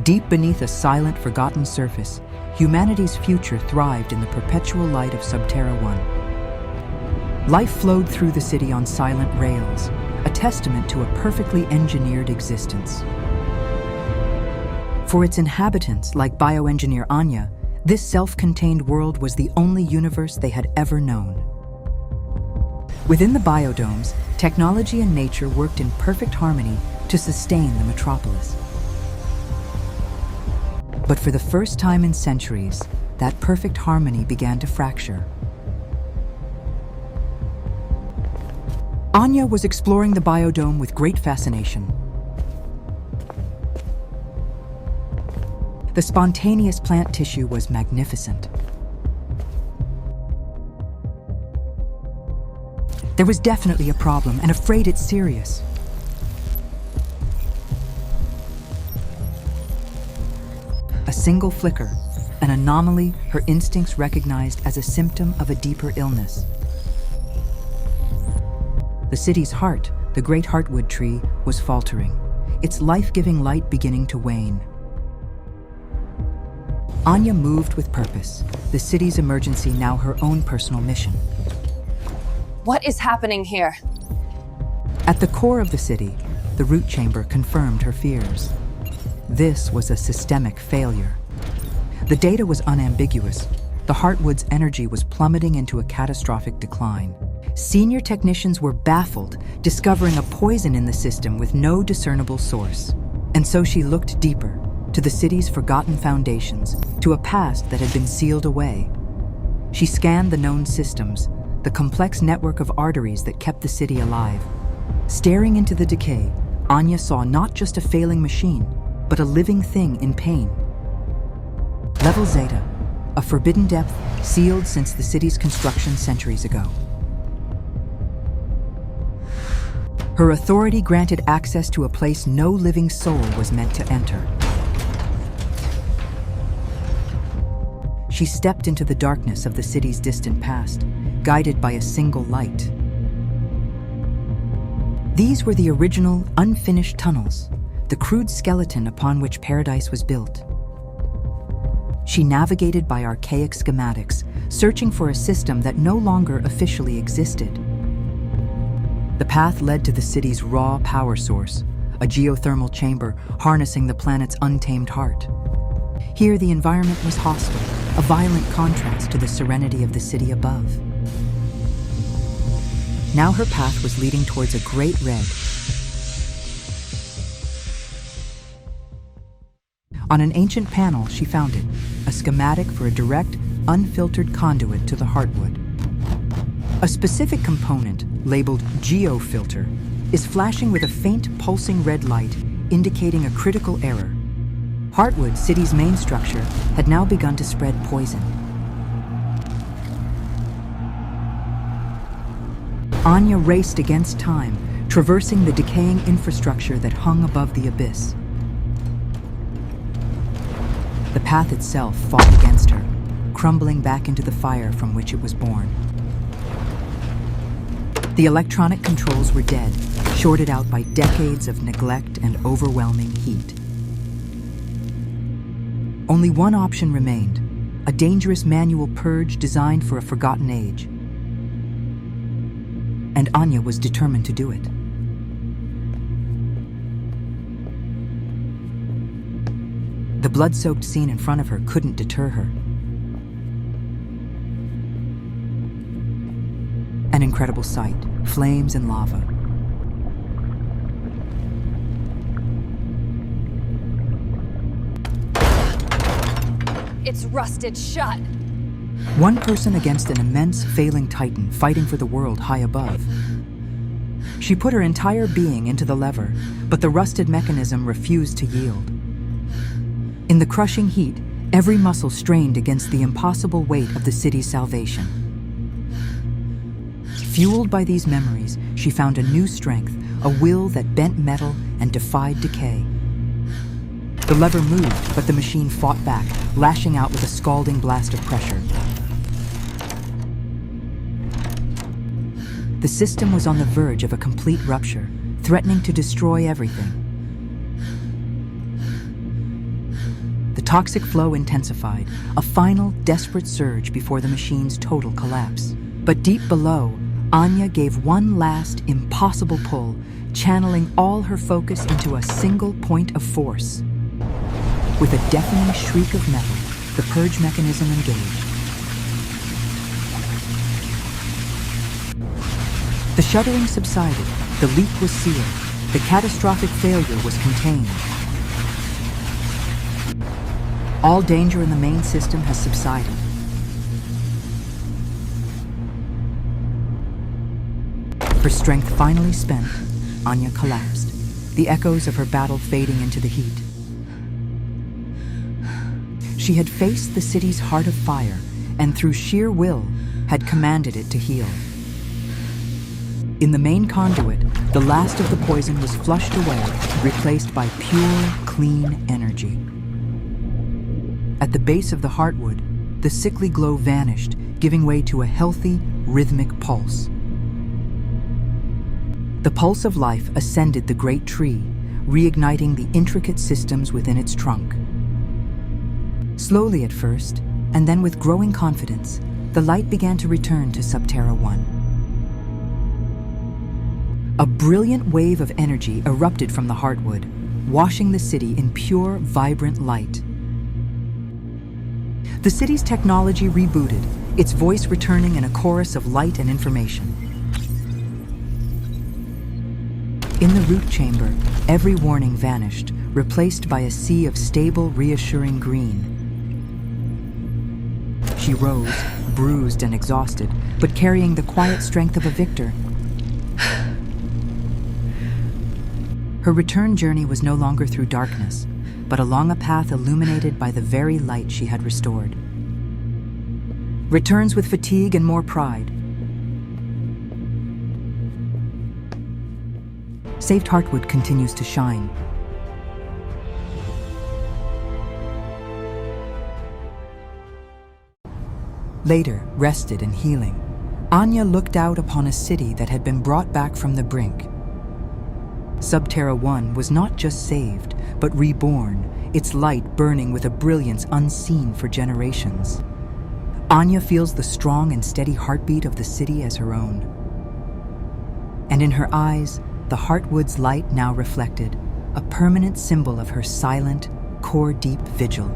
Deep beneath a silent, forgotten surface, humanity's future thrived in the perpetual light of Subterra 1. Life flowed through the city on silent rails, a testament to a perfectly engineered existence. For its inhabitants, like bioengineer Anya, this self-contained world was the only universe they had ever known. Within the biodomes, technology and nature worked in perfect harmony to sustain the metropolis. But for the first time in centuries, that perfect harmony began to fracture. Anya was exploring the biodome with great fascination. The spontaneous plant tissue was magnificent. There was definitely a problem, and afraid it's serious. A single flicker, an anomaly her instincts recognized as a symptom of a deeper illness. The city's heart, the great heartwood tree, was faltering, its life-giving light beginning to wane. Anya moved with purpose, the city's emergency now her own personal mission. What is happening here? At the core of the city, the root chamber confirmed her fears. This was a systemic failure. The data was unambiguous. The heartwood's energy was plummeting into a catastrophic decline. Senior technicians were baffled, discovering a poison in the system with no discernible source. And so she looked deeper, to the city's forgotten foundations, to a past that had been sealed away. She scanned the known systems, the complex network of arteries that kept the city alive. Staring into the decay, Anya saw not just a failing machine, but a living thing in pain. Level Zeta, a forbidden depth sealed since the city's construction centuries ago. Her authority granted access to a place no living soul was meant to enter. She stepped into the darkness of the city's distant past, guided by a single light. These were the original, unfinished tunnels, the crude skeleton upon which paradise was built. She navigated by archaic schematics, searching for a system that no longer officially existed. The path led to the city's raw power source, a geothermal chamber harnessing the planet's untamed heart. Here, the environment was hostile, a violent contrast to the serenity of the city above. Now her path was leading towards a great red. On an ancient panel, she found it, a schematic for a direct, unfiltered conduit to the heartwood. A specific component, labeled geofilter, is flashing with a faint, pulsing red light, indicating a critical error. Heartwood, city's main structure, had now begun to spread poison. Anya raced against time, traversing the decaying infrastructure that hung above the abyss. The path itself fought against her, crumbling back into the fire from which it was born. The electronic controls were dead, shorted out by decades of neglect and overwhelming heat. Only one option remained, a dangerous manual purge designed for a forgotten age. And Anya was determined to do it. The blood-soaked scene in front of her couldn't deter her. An incredible sight, flames and lava. It's rusted shut. One person against an immense, failing titan fighting for the world high above. She put her entire being into the lever, but the rusted mechanism refused to yield. In the crushing heat, every muscle strained against the impossible weight of the city's salvation. Fueled by these memories, she found a new strength, a will that bent metal and defied decay. The lever moved, but the machine fought back, lashing out with a scalding blast of pressure. The system was on the verge of a complete rupture, threatening to destroy everything. toxic flow intensified, a final desperate surge before the machine's total collapse. But deep below, Anya gave one last impossible pull, channeling all her focus into a single point of force. With a deafening shriek of metal, the purge mechanism engaged. The shuddering subsided, the leak was sealed, the catastrophic failure was contained. All danger in the main system has subsided. Her strength finally spent, Anya collapsed, the echoes of her battle fading into the heat. She had faced the city's heart of fire, and through sheer will, had commanded it to heal. In the main conduit, the last of the poison was flushed away, replaced by pure, clean energy. At the base of the heartwood, the sickly glow vanished, giving way to a healthy, rhythmic pulse. The pulse of life ascended the great tree, reigniting the intricate systems within its trunk. Slowly at first, and then with growing confidence, the light began to return to Subterra 1. A brilliant wave of energy erupted from the heartwood, washing the city in pure, vibrant light. The city's technology rebooted, its voice returning in a chorus of light and information. In the root chamber, every warning vanished, replaced by a sea of stable, reassuring green. She rose, bruised and exhausted, but carrying the quiet strength of a victor. Her return journey was no longer through darkness, but along a path illuminated by the very light she had restored. Returns with fatigue and more pride. Saved Heartwood continues to shine. Later, rested and healing, Anya looked out upon a city that had been brought back from the brink. Subterra 1 was not just saved, but reborn, its light burning with a brilliance unseen for generations. Anya feels the strong and steady heartbeat of the city as her own. And in her eyes, the Heartwood's light now reflected, a permanent symbol of her silent, core-deep vigil.